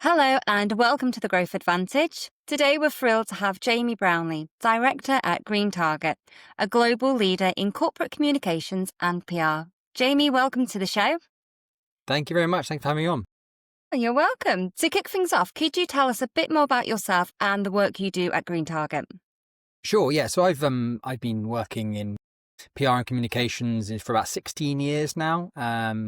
Hello and welcome to the Growth Advantage. Today we're thrilled to have Jamie Brownlee, Director at Greentarget, a global leader in corporate communications and PR. Jamie, welcome to the show. Thank you very much. Thanks for having me on. You're welcome. To kick things off, could you tell us a bit more about yourself and the work you do at Greentarget? Sure. Yeah. So I've been working in PR and communications for about 16 years now.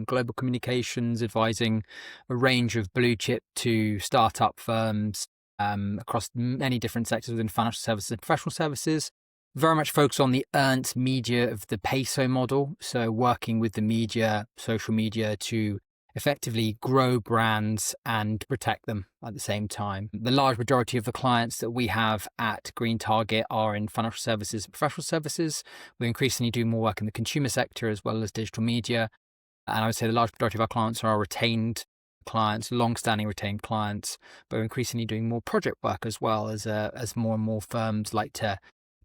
Global communications, advising a range of blue chip to startup firms across many different sectors within financial services and professional services. Very much focused on the earned media of the peso model. So working with the media, social media to effectively grow brands and protect them at the same time. The large majority of the clients that we have at Greentarget are in financial services and professional services. We increasingly do more work in the consumer sector as well as digital media. And I would say the large majority of our clients are our retained clients, long-standing retained clients, but we're increasingly doing more project work as well as more and more firms like to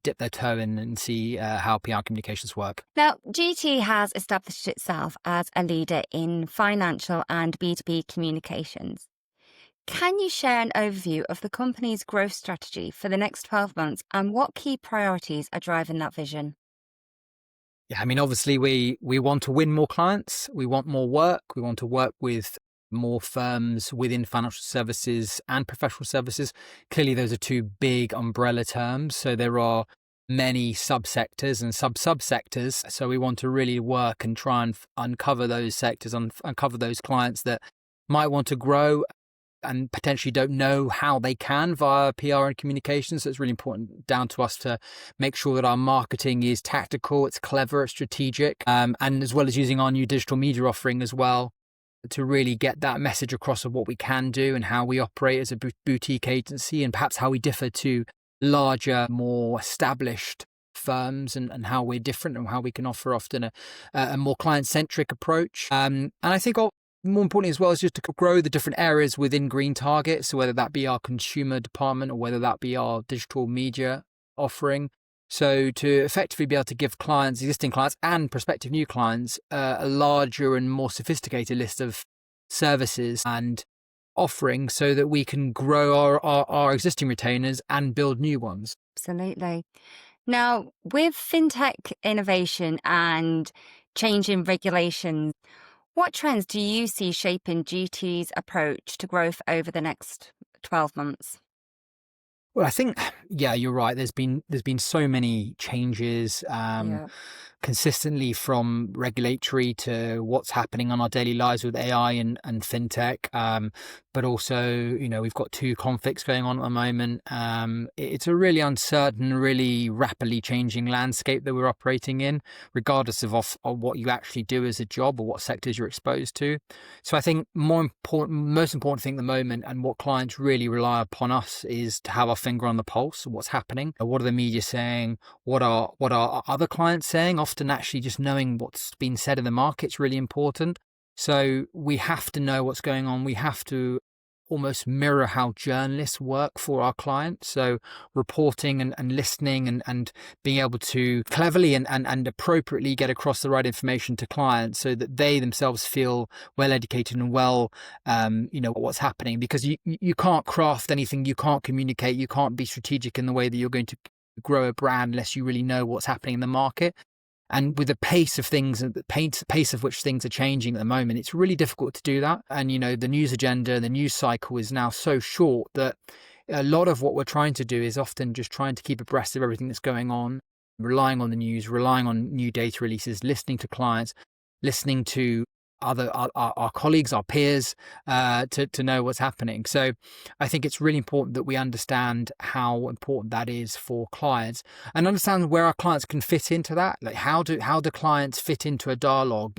dip their toe in and see how PR communications work. Now, GT has established itself as a leader in financial and B2B communications. Can you share an overview of the company's growth strategy for the next 12 months and what key priorities are driving that vision? Yeah, I mean, obviously we want to win more clients. We want more work. We want to work with more firms within financial services and professional services. Clearly, those are two big umbrella terms. So there are many subsectors and subsectors. So we want to really work and try and uncover those sectors, uncover those clients that might want to grow and potentially don't know how they can via PR and communications. So it's really important down to us to make sure that our marketing is tactical, it's clever, it's strategic, and as well as using our new digital media offering as well to really get that message across of what we can do and how we operate as a boutique agency and perhaps how we differ to larger, more established firms and how we're different and how we can offer often a more client-centric approach. And I think more importantly as well is just to grow the different areas within Greentarget. So whether that be our consumer department or whether that be our digital media offering. So to effectively be able to give clients, existing clients and prospective new clients, a larger and more sophisticated list of services and offerings so that we can grow our existing retainers and build new ones. Absolutely. Now, with fintech innovation and changing regulations, what trends do you see shaping GT's approach to growth over the next 12 months? Well, I think, yeah, you're right. There's been so many changes consistently from regulatory to what's happening on our daily lives with AI and fintech. But also, we've got two conflicts going on at the moment. It's a really uncertain, really rapidly changing landscape that we're operating in, regardless of what you actually do as a job or what sectors you're exposed to. So I think most important thing at the moment and what clients really rely upon us is to have our finger on the pulse of what's happening. What are the media saying? What are other clients saying? Often actually just knowing what's been said in the market is really important. So we have to know what's going on. We have to almost mirror how journalists work for our clients. So reporting and listening and being able to cleverly and appropriately get across the right information to clients so that they themselves feel well educated and well, what's happening, because you can't craft anything, you can't communicate, you can't be strategic in the way that you're going to grow a brand unless you really know what's happening in the market. And with the pace of things, the pace of which things are changing at the moment, it's really difficult to do that. And, the news agenda, the news cycle is now so short that a lot of what we're trying to do is often just trying to keep abreast of everything that's going on, relying on the news, relying on new data releases, listening to clients, listening to our colleagues, our peers, to know what's happening. So I think it's really important that we understand how important that is for clients and understand where our clients can fit into that. Like how do clients fit into a dialogue?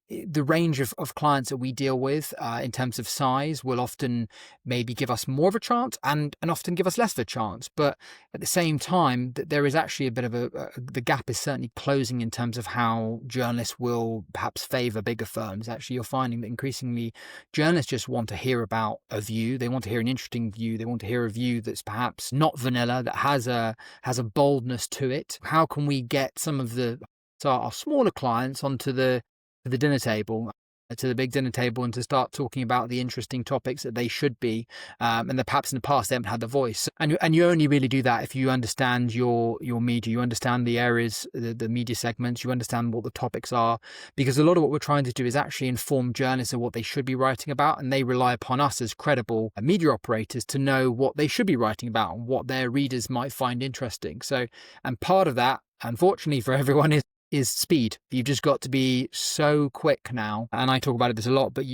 The range of clients that we deal with in terms of size will often maybe give us more of a chance and often give us less of a chance. But at the same time, there is actually a bit of the gap is certainly closing in terms of how journalists will perhaps favour bigger firms. Actually, you're finding that increasingly journalists just want to hear about a view. They want to hear an interesting view. They want to hear a view that's perhaps not vanilla, that has a boldness to it. How can we get some of our smaller clients onto the dinner table to the big dinner table and to start talking about the interesting topics that they should be, and that perhaps in the past they haven't had the voice. And you only really do that if you understand your media, you understand the areas, the media segments, you understand what the topics are, because a lot of what we're trying to do is actually inform journalists of what they should be writing about, and they rely upon us as credible media operators to know what they should be writing about and what their readers might find interesting. So, and part of that, unfortunately for everyone, is speed. You've just got to be so quick now. And I talk about this a lot, but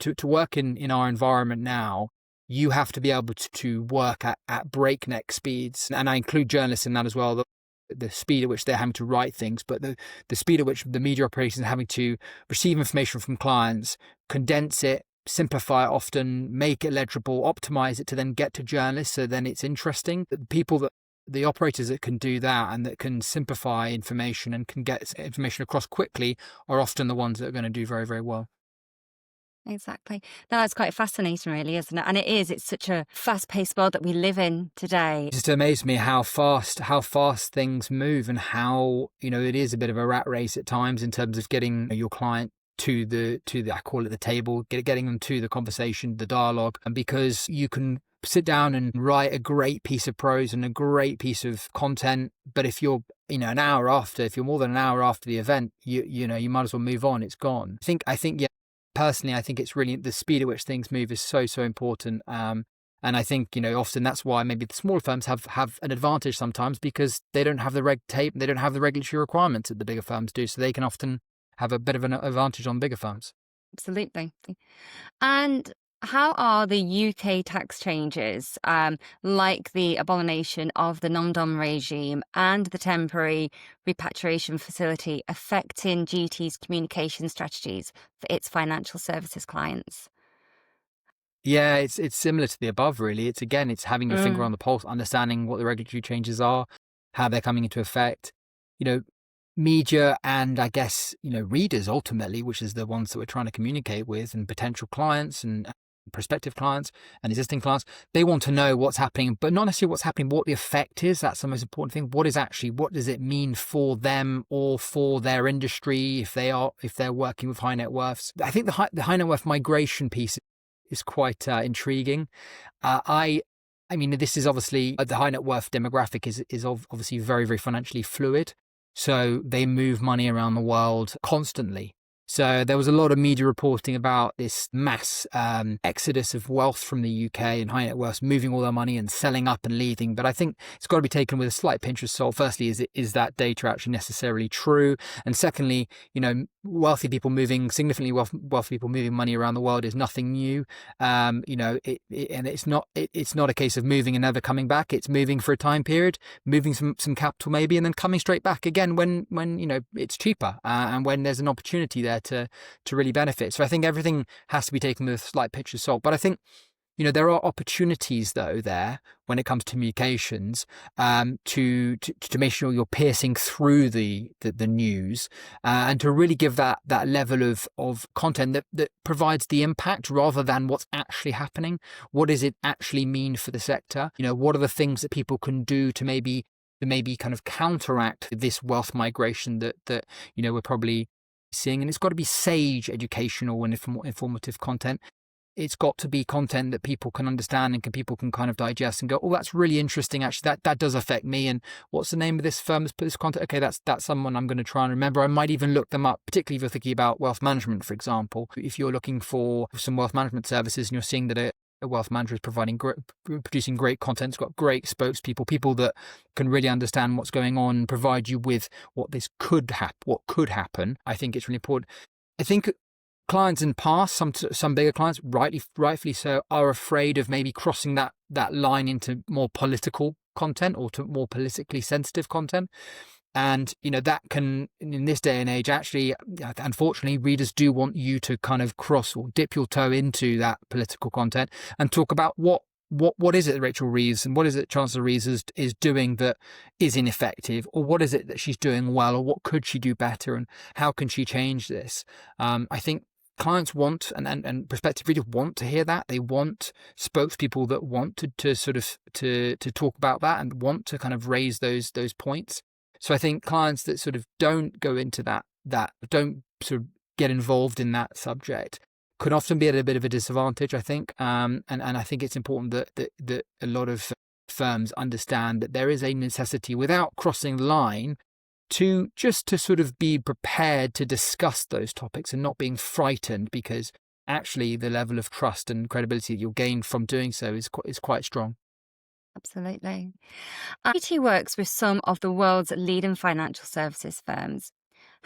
to work in our environment now, you have to be able to work at breakneck speeds. And I include journalists in that as well, the speed at which they're having to write things, but the speed at which the media operations are having to receive information from clients, condense it, simplify it often, make it legible, optimize it to then get to journalists so then it's interesting. The operators that can do that and that can simplify information and can get information across quickly are often the ones that are going to do very, very well. Exactly. That's quite fascinating, really, isn't it? And it's such a fast-paced world that we live in today. It just amazes me how fast things move, and how, it is a bit of a rat race at times in terms of getting your client to the I call it the table, getting them to the conversation, the dialogue. And because you can sit down and write a great piece of prose and a great piece of content, but if you're if you're more than an hour after the event, you might as well move on. It's gone. I think yeah, personally, I think it's really the speed at which things move is so important. And I think, often that's why maybe the smaller firms have an advantage sometimes, because they don't have the red tape, they don't have the regulatory requirements that the bigger firms do, so they can often have a bit of an advantage on bigger firms. Absolutely. And how are the UK tax changes, like the abomination of the non-dom regime and the temporary repatriation facility, affecting GT's communication strategies for its financial services clients? Yeah, it's similar to the above, really. It's having your finger on the pulse, understanding what the regulatory changes are, how they're coming into effect. Media and I guess, readers ultimately, which is the ones that we're trying to communicate with, and potential clients and prospective clients and existing clients, they want to know what's happening, but not necessarily what's happening, but what the effect is. That's the most important thing. What does it mean for them or for their industry if they're working with high net worths? I think the high net worth migration piece is quite intriguing. I mean, this is obviously the high net worth demographic is obviously very, very financially fluid. So they move money around the world constantly. So there was a lot of media reporting about this mass exodus of wealth from the UK and high net worths moving all their money and selling up and leaving. But I think it's got to be taken with a slight pinch of salt. Firstly, is that data actually necessarily true? And secondly, wealthy people moving, significantly wealthy people moving money around the world is nothing new. And it's not a case of moving and never coming back. It's moving for a time period, moving some capital maybe, and then coming straight back again when it's cheaper and when there's an opportunity there to really benefit. So I think everything has to be taken with a slight pinch of salt. But I think there are opportunities though there when it comes to communications to make sure you're piercing through the news and to really give that level of content that provides the impact rather than what's actually happening. What does it actually mean for the sector? What are the things that people can do to maybe kind of counteract this wealth migration that we're probably seeing? And it's got to be sage educational and informative content. It's got to be content that people can understand and people can kind of digest and go, oh, that's really interesting. Actually, that does affect me. And what's the name of this firm that's put this content? Okay, that's someone I'm going to try and remember. I might even look them up, particularly if you're thinking about wealth management, for example. If you're looking for some wealth management services and you're seeing that a wealth manager is producing great content, it's got great spokespeople, people that can really understand what's going on, provide you with what could happen. I think it's really important. I think clients in the past, some bigger clients, rightfully so, are afraid of maybe crossing that line into more political content or to more politically sensitive content. And, that can, in this day and age, actually, unfortunately, readers do want you to kind of cross or dip your toe into that political content and talk about what is it that Rachel Reeves and what is it Chancellor Reeves is doing that is ineffective, or what is it that she's doing well, or what could she do better, and how can she change this? I think clients want and prospective readers want to hear that. They want spokespeople that want to sort of to talk about that and want to kind of raise those points. So I think clients that sort of don't go into that don't sort of get involved in that subject could often be at a bit of a disadvantage, I think. And I think it's important that a lot of firms understand that there is a necessity, without crossing the line, to sort of be prepared to discuss those topics and not being frightened, because actually the level of trust and credibility that you'll gain from doing so is quite strong. Absolutely. GT works with some of the world's leading financial services firms.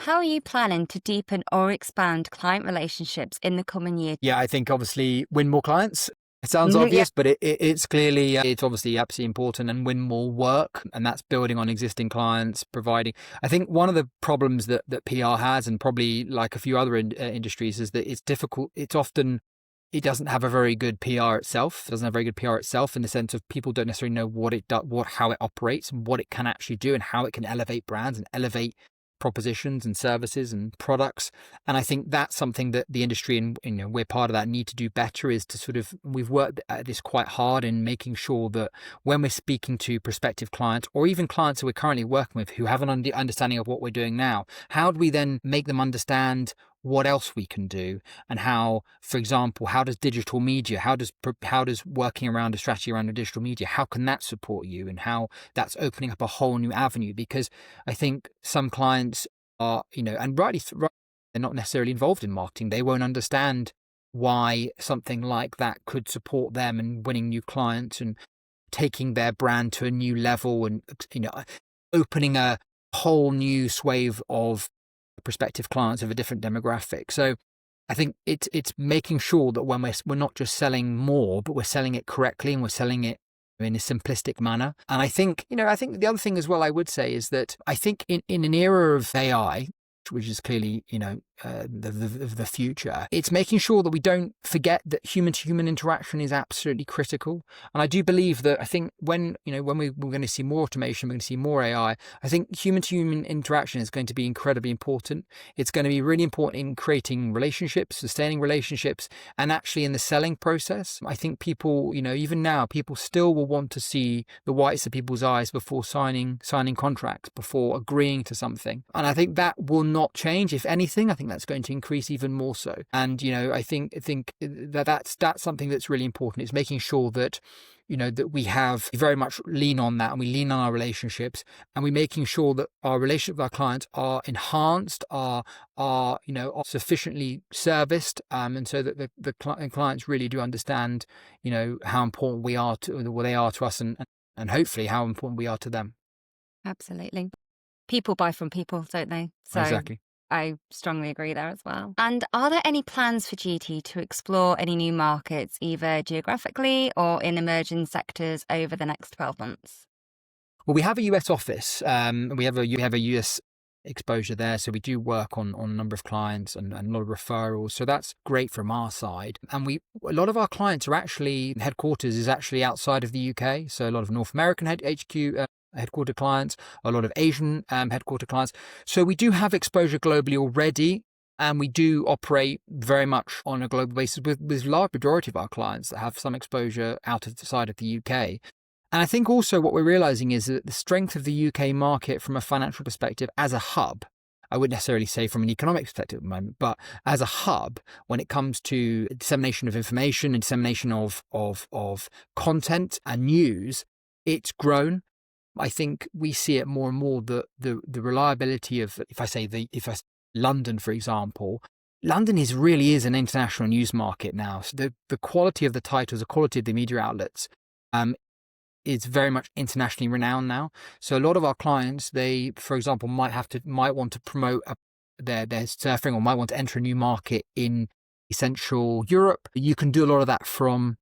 How are you planning to deepen or expand client relationships in the coming year? Yeah, I think obviously win more clients. It sounds obvious, but it's clearly, it's obviously absolutely important, and win more work. And that's building on existing clients, providing. I think one of the problems that PR has, and probably like a few other industries, is that it's difficult. It doesn't have a very good PR itself. It doesn't have very good PR itself, in the sense of people don't necessarily know what it does, how it operates, and what it can actually do, and how it can elevate brands and elevate propositions and services and products. And I think that's something that the industry, and we're part of that, need to do better, is to sort of, we've worked at this quite hard in making sure that when we're speaking to prospective clients, or even clients who we're currently working with who have an understanding of what we're doing now, how do we then make them understand what else we can do, and how, for example, how does digital media, how does working around a strategy around a digital media, how can that support you, and how that's opening up a whole new avenue? Because I think some clients are, and rightly, they're not necessarily involved in marketing. They won't understand why something like that could support them in winning new clients and taking their brand to a new level, and opening a whole new swathe of prospective clients of a different demographic. So I think it's making sure that when we're not just selling more, but we're selling it correctly, and we're selling it in a simplistic manner. And I think the other thing as well I would say is that I think in an era of AI, which is clearly the future, it's making sure that we don't forget that human-to-human interaction is absolutely critical. And I do believe that, I think when we're going to see more automation, we're going to see more AI, I think human-to-human interaction is going to be incredibly important. It's going to be really important in creating relationships, sustaining relationships, and actually in the selling process. I think people, even now, people still will want to see the whites of people's eyes before signing contracts, before agreeing to something. And I think that will not change. If anything, I think that's going to increase even more so. And I think that's something that's really important. It's making sure that that we have very much lean on that, and we lean on our relationships, and we're making sure that our relationship with our clients are enhanced, are sufficiently serviced, and so that the clients really do understand how important they are to us, and hopefully how important we are to them. Absolutely. People buy from people, don't they? So exactly. I strongly agree there as well. And are there any plans for GT to explore any new markets, either geographically or in emerging sectors, over the next 12 months? Well, we have a US office. We have a US exposure there, so we do work on a number of clients and a lot of referrals. So that's great from our side. And a lot of our clients are actually, headquarters is actually outside of the UK. So a lot of North American HQ. Headquarter clients, a lot of Asian headquarter clients. So we do have exposure globally already, and we do operate very much on a global basis with large majority of our clients that have some exposure outside of the UK. And I think also what we're realizing is that the strength of the UK market from a financial perspective as a hub, I wouldn't necessarily say from an economic perspective at the moment, but as a hub, when it comes to dissemination of information and dissemination of content and news, it's grown. I think we see it more and more, the reliability of, if London, for example, London really is an international news market now. So the quality of the titles, the quality of the media outlets, is very much internationally renowned now. So a lot of our clients, they, for example, might want to promote their surfing, or might want to enter a new market in Central Europe. You can do a lot of that from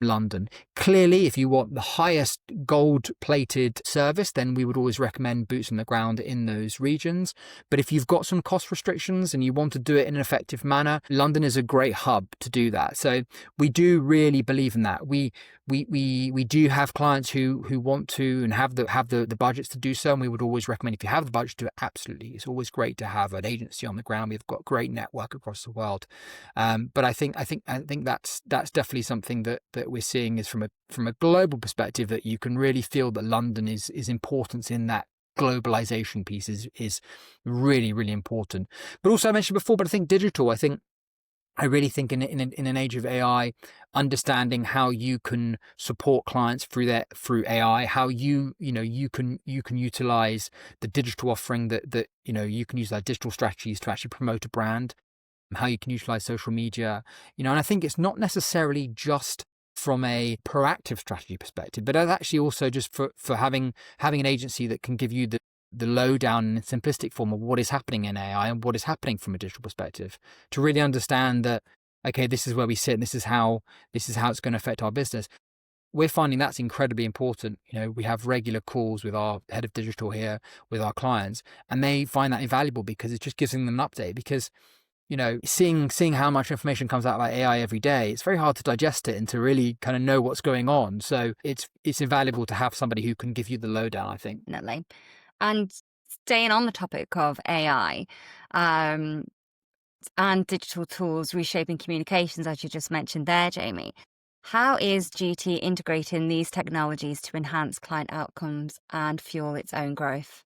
London. Clearly, if you want the highest gold-plated service, then we would always recommend boots on the ground in those regions. But if you've got some cost restrictions and you want to do it in an effective manner, London is a great hub to do that. So we do really believe in that. We do have clients who want to and have the budgets to do so, and we would always recommend, if you have the budget to do it, absolutely. It's always great to have an agency on the ground. We've got a great network across the world. But I think that's definitely something that we're seeing is from a global perspective, that you can really feel that London is importance in that globalization piece is really, really important. But also I mentioned before, but I think digital, I really think in an age of AI, understanding how you can support clients through AI, how you can utilize the digital offering that you can use our digital strategies to actually promote a brand, how you can utilize social media, and I think it's not necessarily just from a proactive strategy perspective, but actually also just for having an agency that can give you the lowdown in simplistic form of what is happening in AI and what is happening from a digital perspective, to really understand that, okay, this is where we sit and this is how it's going to affect our business. We're finding that's incredibly important. We have regular calls with our head of digital here with our clients, and they find that invaluable because it just gives them an update. Because seeing how much information comes out about AI every day, it's very hard to digest it and to really kind of know what's going on. So it's invaluable to have somebody who can give you the lowdown, I think. Definitely. And staying on the topic of AI and digital tools reshaping communications, as you just mentioned there, Jamie, how is GT integrating these technologies to enhance client outcomes and fuel its own growth?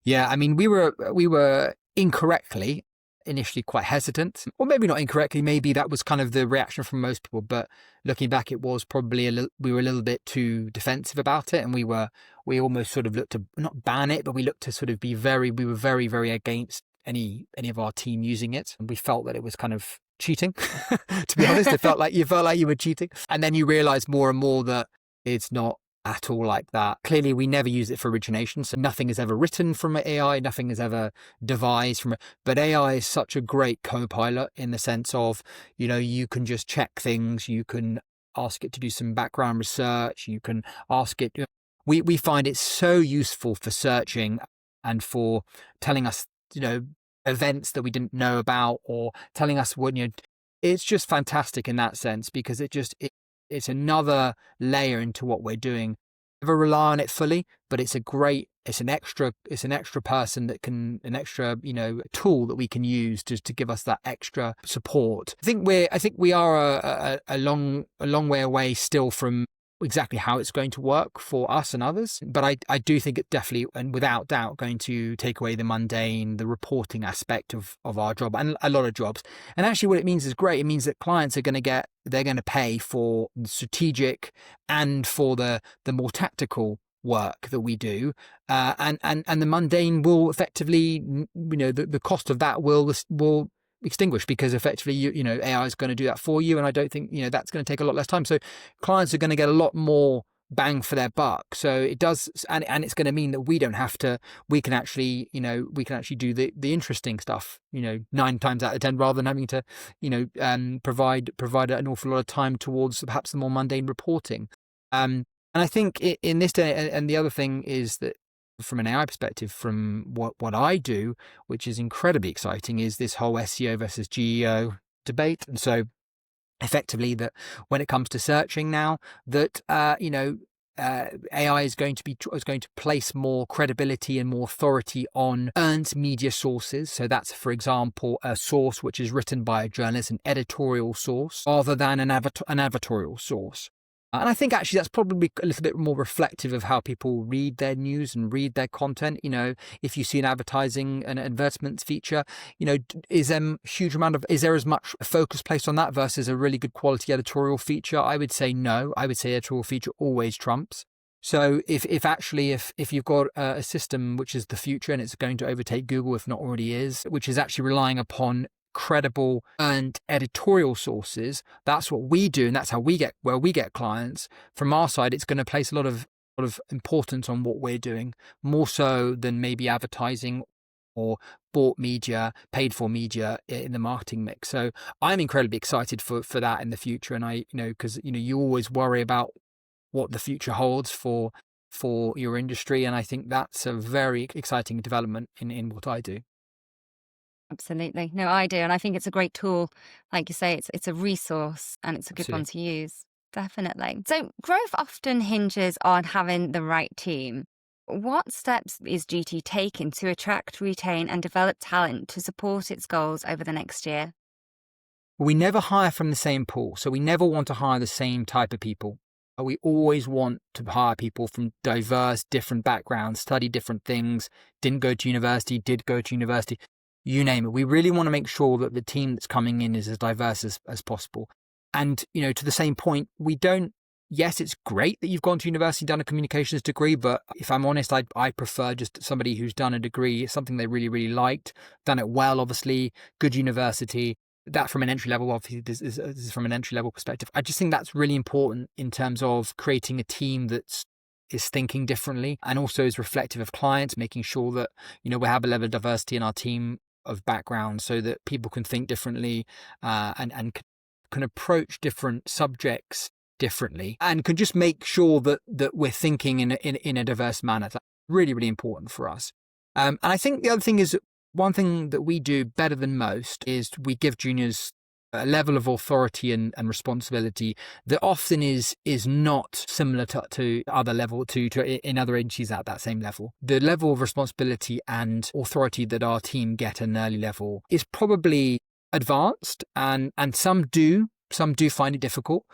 Yeah, I mean, we were incorrectly initially quite hesitant, or maybe not incorrectly, maybe that was kind of the reaction from most people, but looking back, it was probably we were a little bit too defensive about it, and we almost sort of looked to not ban it, but we looked to sort of we were very, very against any of our team using it, and we felt that it was kind of cheating. To be honest, it felt like you were cheating, and then you realize more and more that it's not at all like that. Clearly, we never use it for origination, so nothing is ever written from AI, nothing is ever devised from it. But AI is such a great co-pilot in the sense of, you can just check things, you can ask it to do some background research, you can ask it. We find it so useful for searching and for telling us, events that we didn't know about, or telling us what, it's just fantastic in that sense, because it's another layer into what we're doing. Never rely on it fully, but it's an extra person that can, an extra, tool that we can use to give us that extra support. I think we are a long way away still from exactly how it's going to work for us and others. But I do think it definitely, and without doubt, going to take away the mundane, the reporting aspect of our job and a lot of jobs. And actually what it means is great. It means that clients are going to pay for the strategic and for the more tactical work that we do. And the mundane will effectively, the cost of that will extinguish, because effectively AI is going to do that for you, and I don't think that's going to take a lot less time. So clients are going to get a lot more bang for their buck. So it does, and it's going to mean that we don't have to. We can actually do the interesting stuff 9 times out of 10, rather than having to provide an awful lot of time towards perhaps the more mundane reporting. And I think in this day, and the other thing is that, from an AI perspective, from what I do, which is incredibly exciting, is this whole SEO versus GEO debate. And so effectively, that when it comes to searching now, that AI is going to place more credibility and more authority on earned media sources. So that's, for example, a source which is written by a journalist, an editorial source, rather than an advertorial source. And I think actually that's probably a little bit more reflective of how people read their news and read their content. If you see an advertisements feature, is there as much focus placed on that versus a really good quality editorial feature? I would say no. I would say editorial feature always trumps. So if you've got a system which is the future and it's going to overtake Google, if not already is, which is actually relying upon credible and editorial sources, that's what we do, and that's how we get clients. From our side, it's going to place a lot of importance on what we're doing, more so than maybe advertising or bought media, paid for media in the marketing mix. So I'm incredibly excited for that in the future, and because you always worry about what the future holds for your industry, and I think that's a very exciting development in what I do. Absolutely. No, I do. And I think it's a great tool. Like you say, it's a resource, and it's a good one to use. Definitely. So growth often hinges on having the right team. What steps is GT taking to attract, retain, and develop talent to support its goals over the next year? We never hire from the same pool. So we never want to hire the same type of people. We always want to hire people from diverse, different backgrounds, study different things, didn't go to university, did go to university, you name it. We really want to make sure that the team that's coming in is as diverse as possible. And, to the same point, yes, it's great that you've gone to university, done a communications degree, but if I'm honest, I prefer just somebody who's done a degree, something they really, really liked, done it well, obviously, good university. That from an entry level, obviously, this is from an entry level perspective. I just think that's really important in terms of creating a team is thinking differently and also is reflective of clients, making sure that, we have a level of diversity in our team of background so that people can think differently and can approach different subjects differently and can just make sure that we're thinking in a diverse manner. That's really, really important for us. And I think the other thing is, one thing that we do better than most is we give juniors a level of authority and responsibility that often is not similar to other level to in other agencies at that same level. The level of responsibility and authority that our team get at an early level is probably advanced, and some do find it difficult.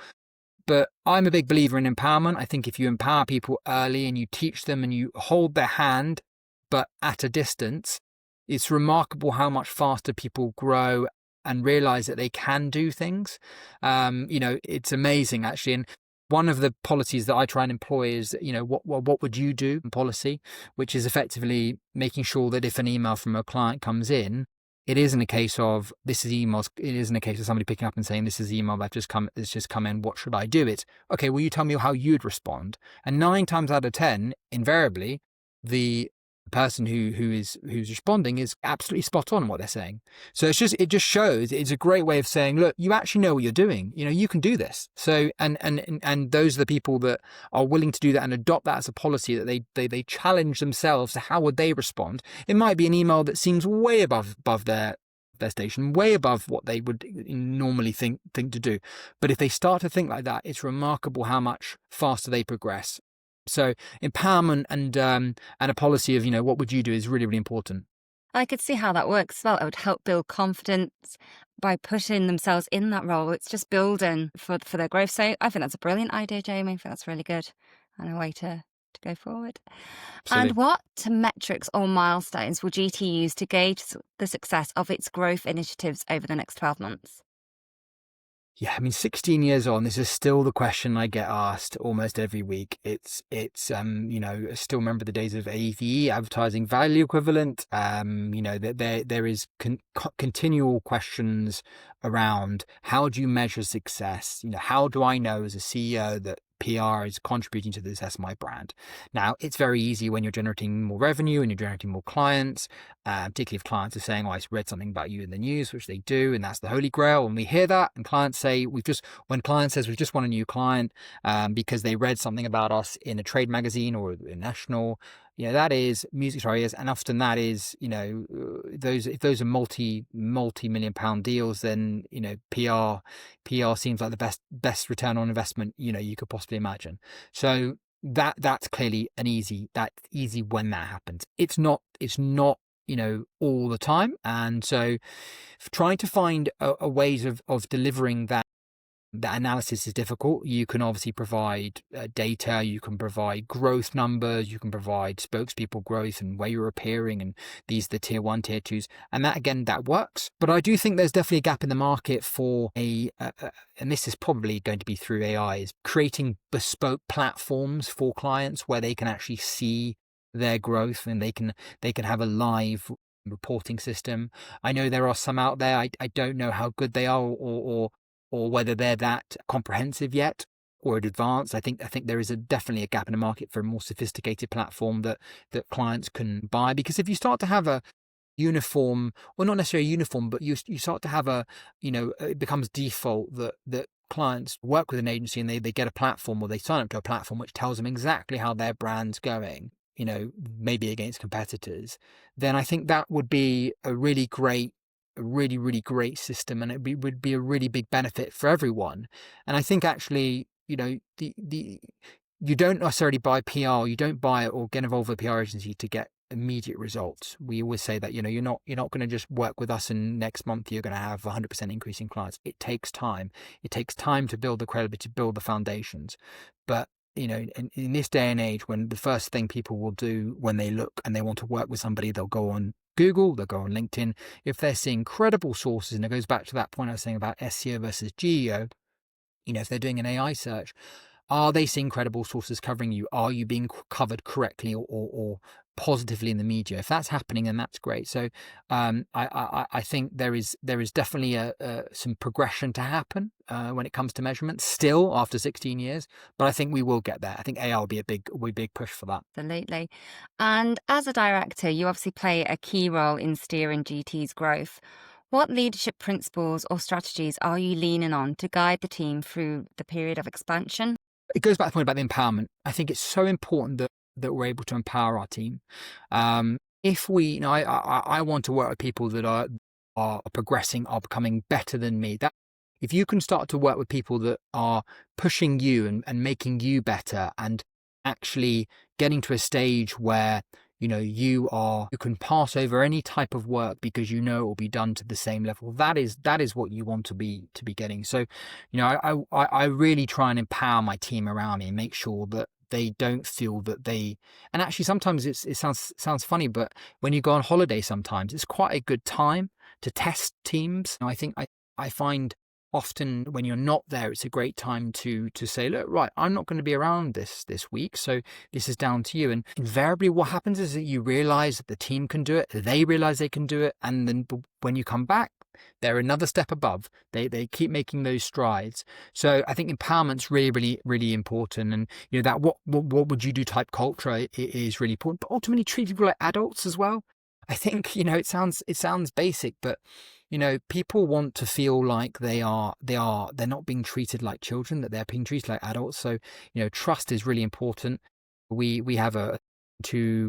But I'm a big believer in empowerment. I think if you empower people early and you teach them and you hold their hand, but at a distance, it's remarkable how much faster people grow and realize that they can do things. It's amazing, actually. And one of the policies that I try and employ is, what would you do policy, which is effectively making sure that if an email from a client comes in, it isn't a case of this is emails. It isn't a case of somebody picking up and saying, this is the email that's just come in. What should I do? It's okay. Will you tell me how you'd respond? And 9 times out of 10, invariably, the person who's responding is absolutely spot on what they're saying. So it just shows it's a great way of saying, look, you actually know what you're doing. You can do this. So and those are the people that are willing to do that and adopt that as a policy, that they challenge themselves to how would they respond. It might be an email that seems way above their station, way above what they would normally think to do. But if they start to think like that, it's remarkable how much faster they progress. So empowerment and a policy of, what would you do is really, really important. I could see how that works as well. It would help build confidence by putting themselves in that role. It's just building for their growth. So I think that's a brilliant idea, Jamie. I think that's really good and a way to go forward. Absolutely. And what metrics or milestones will GT use to gauge the success of its growth initiatives over the next 12 months? Yeah, 16 years on, this is still the question I get asked almost every week. It's I still remember the days of AVE, advertising value equivalent. There is continual questions around how do you measure success? How do I know as a CEO that PR is contributing to the success of my brand? Now, it's very easy when you're generating more revenue and you're generating more clients, particularly if clients are saying, I read something about you in the news, which they do, and that's the holy grail. And we hear that, and clients say, when client says we've just won a new client because they read something about us in a trade magazine or a national, that is music to our ears. And often that is, if those are multi-million pound deals, then, PR seems like the best return on investment, you could possibly imagine. So that's clearly easy when that happens. It's not, all the time. And so trying to find a ways of delivering that analysis is difficult. You can obviously provide data, you can provide growth numbers, you can provide spokespeople growth and where you're appearing, and these are the tier 1, tier 2s, and that works. But I do think there's definitely a gap in the market for and this is probably going to be through AI, is creating bespoke platforms for clients where they can actually see their growth and they can have a live reporting system. I know there are some out there. I don't know how good they are or whether they're that comprehensive yet or advanced. I think there is definitely a gap in the market for a more sophisticated platform that clients can buy. Because if you start to have a uniform, or not necessarily uniform, but you start to have it becomes default that clients work with an agency and they get a platform, or they sign up to a platform which tells them exactly how their brand's going, maybe against competitors, then I think that would be a really, really great system, and it would be a really big benefit for everyone. And I think actually, you don't necessarily buy PR, you don't buy it or get involved with a PR agency to get immediate results. We always say that, you're not going to just work with us and next month you're going to have 100% increase in clients. It takes time. It takes time to build the credibility, to build the foundations. But in this day and age, when the first thing people will do when they look and they want to work with somebody, they'll go on Google, they'll go on LinkedIn. If they're seeing credible sources, and it goes back to that point I was saying about SEO versus GEO, if they're doing an AI search, are they seeing credible sources covering you? Are you being covered correctly or positively in the media? If that's happening, then that's great. So I think there is definitely some progression to happen when it comes to measurement still after 16 years. But I think we will get there. I think AI will be a big push for that. Absolutely. And as a director, you obviously play a key role in steering GT's growth. What leadership principles or strategies are you leaning on to guide the team through the period of expansion? It goes back to the point about the empowerment. I think it's so important that we're able to empower our team. If we, I want to work with people that are progressing, are becoming better than me. That if you can start to work with people that are pushing you and making you better, and actually getting to a stage where you can pass over any type of work because it will be done to the same level. That is what you want to be getting. So, I really try and empower my team around me and make sure that they don't feel that they. And actually, sometimes it sounds funny, but when you go on holiday, sometimes it's quite a good time to test teams. I think I find often when you're not there, it's a great time to say, look, right, I'm not going to be around this week, so this is down to you. And invariably what happens is that you realize that the team can do it, they realize they can do it, and then when you come back, they're another step above. They keep making those strides. So I think empowerment's really, really, really important. And that what would you do type culture is really important. But ultimately treat people like adults as well. I think it sounds basic, but people want to feel like they're not being treated like children, that they're being treated like adults. So trust is really important. We have 3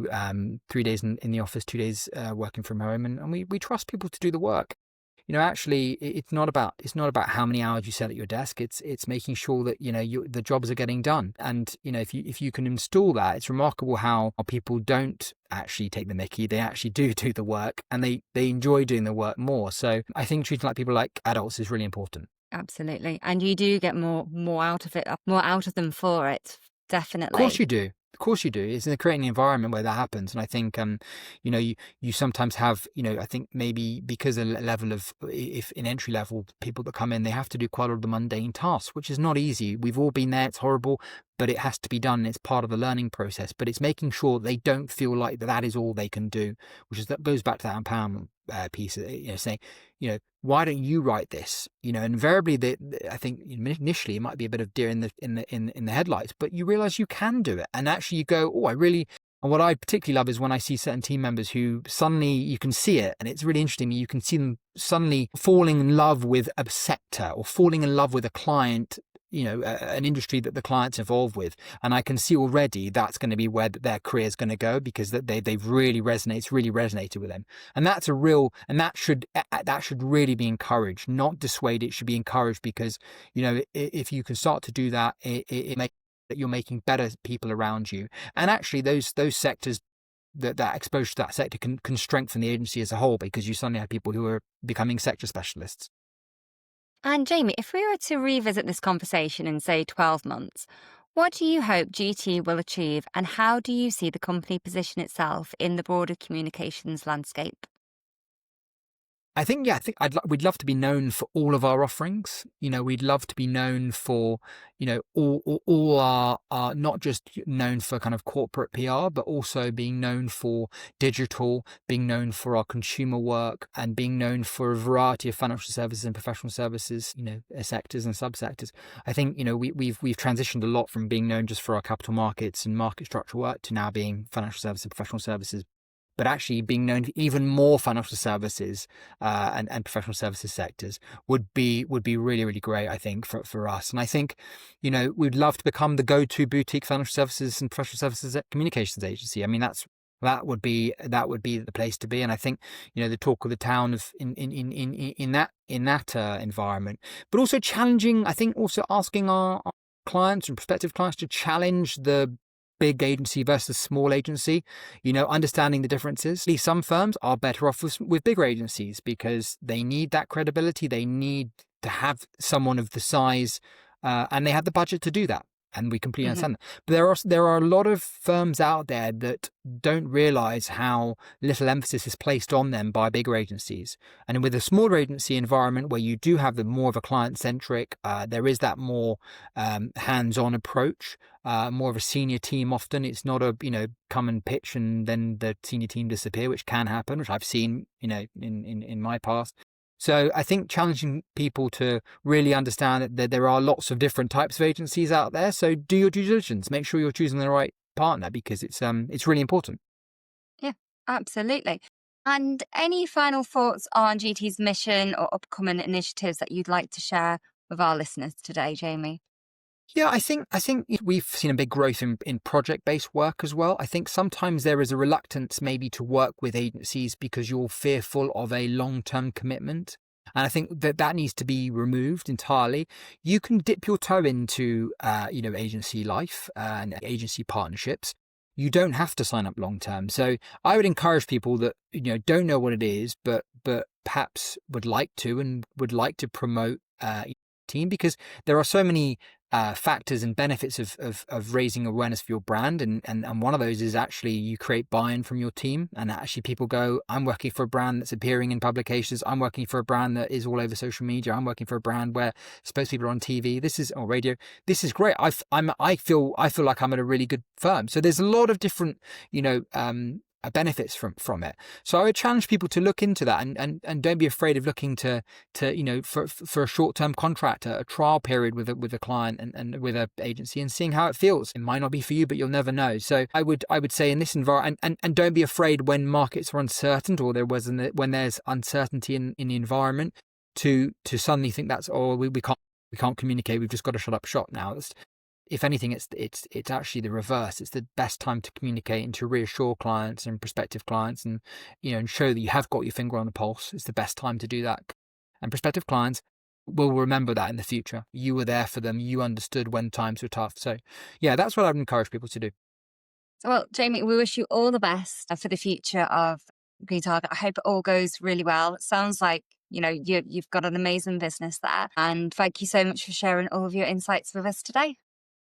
days in the office, 2 days working from home, and we trust people to do the work. Actually, it's not about how many hours you sit at your desk. It's making sure that the jobs are getting done. And if you can install that, it's remarkable how people don't actually take the mickey. They actually do the work, and they enjoy doing the work more. So I think treating like people like adults is really important. Absolutely, and you do get more out of it, more out of them for it. Definitely. Of course you do. Of course you do. It's in creating an environment where that happens. And I think, you sometimes have, I think maybe because a level of, if in entry level people that come in, they have to do quite a lot of the mundane tasks, which is not easy. We've all been there. It's horrible, but it has to be done. It's part of the learning process, but it's making sure they don't feel like that is all they can do, that goes back to that empowerment piece, saying, why don't you write this? Invariably, I think initially it might be a bit of deer in the headlights, but you realize you can do it, and actually you go, oh, I really. And what I particularly love is when I see certain team members who suddenly you can see it, and it's really interesting. You can see them suddenly falling in love with a sector or falling in love with a client. An industry that the client's involved with. And I can see already that's going to be where their career is going to go, because they've really resonated with them. And that should really be encouraged, not dissuaded. It should be encouraged, because, if you can start to do that, it makes that you're making better people around you. And actually those sectors, that exposure to that sector can strengthen the agency as a whole, because you suddenly have people who are becoming sector specialists. And Jamie, if we were to revisit this conversation in, say, 12 months, what do you hope GT will achieve, and how do you see the company position itself in the broader communications landscape? I think we'd love to be known for all of our offerings. We'd love to be known for, all our not just known for kind of corporate PR, but also being known for digital, being known for our consumer work, and being known for a variety of financial services and professional services, sectors and subsectors. I think, we've transitioned a lot from being known just for our capital markets and market structure work to now being financial services and professional services, but actually being known for even more financial services and professional services sectors would be really, really great, I think, for us. And I think, we'd love to become the go-to boutique financial services and professional services communications agency. I mean, that would be the place to be. And I think, the talk of the town of in that environment, but also challenging. I think also asking our clients and prospective clients to challenge the big agency versus small agency, understanding the differences. Some firms are better off with bigger agencies because they need that credibility. They need to have someone of the size and they have the budget to do that. And we completely understand that. But there are a lot of firms out there that don't realize how little emphasis is placed on them by bigger agencies. And with a smaller agency environment where you do have the more of a client-centric, there is that more hands-on approach, more of a senior team often. It's not a, come and pitch and then the senior team disappear, which can happen, which I've seen, in my past. So I think challenging people to really understand that there are lots of different types of agencies out there. So do your due diligence, make sure you're choosing the right partner because it's really important. Yeah, absolutely. And any final thoughts on GT's mission or upcoming initiatives that you'd like to share with our listeners today, Jamie? Yeah, I think we've seen a big growth in project-based work as well. I think sometimes there is a reluctance maybe to work with agencies because you're fearful of a long-term commitment. And I think that needs to be removed entirely. You can dip your toe into, agency life and agency partnerships. You don't have to sign up long-term. So I would encourage people that, don't know what it is, but perhaps would like to and would like to promote team, because there are so many factors and benefits of raising awareness for your brand, and one of those is actually you create buy-in from your team, and actually people go, I'm working for a brand that's appearing in publications, I'm working for a brand that is all over social media, I'm working for a brand where supposed people are on TV, or radio. This is great. I feel like I'm at a really good firm. So there's a lot of different benefits from it. So I would challenge people to look into that and don't be afraid of looking to for a short-term contract, a trial period with a client and with an agency and seeing how it feels. It might not be for you, but you'll never know. So I would say in this environment, and don't be afraid when markets are uncertain or when there's uncertainty in the environment to suddenly think that's, we can't communicate, we've just got to shut up shop now. If anything, it's actually the reverse. It's the best time to communicate and to reassure clients and prospective clients, and and show that you have got your finger on the pulse. It's the best time to do that. And prospective clients will remember that in the future. You were there for them. You understood when times were tough. So, yeah, that's what I would encourage people to do. Well, Jamie, we wish you all the best for the future of Greentarget. I hope it all goes really well. It sounds like you've got an amazing business there. And thank you so much for sharing all of your insights with us today.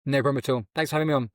No problem at all. Thanks for having me on.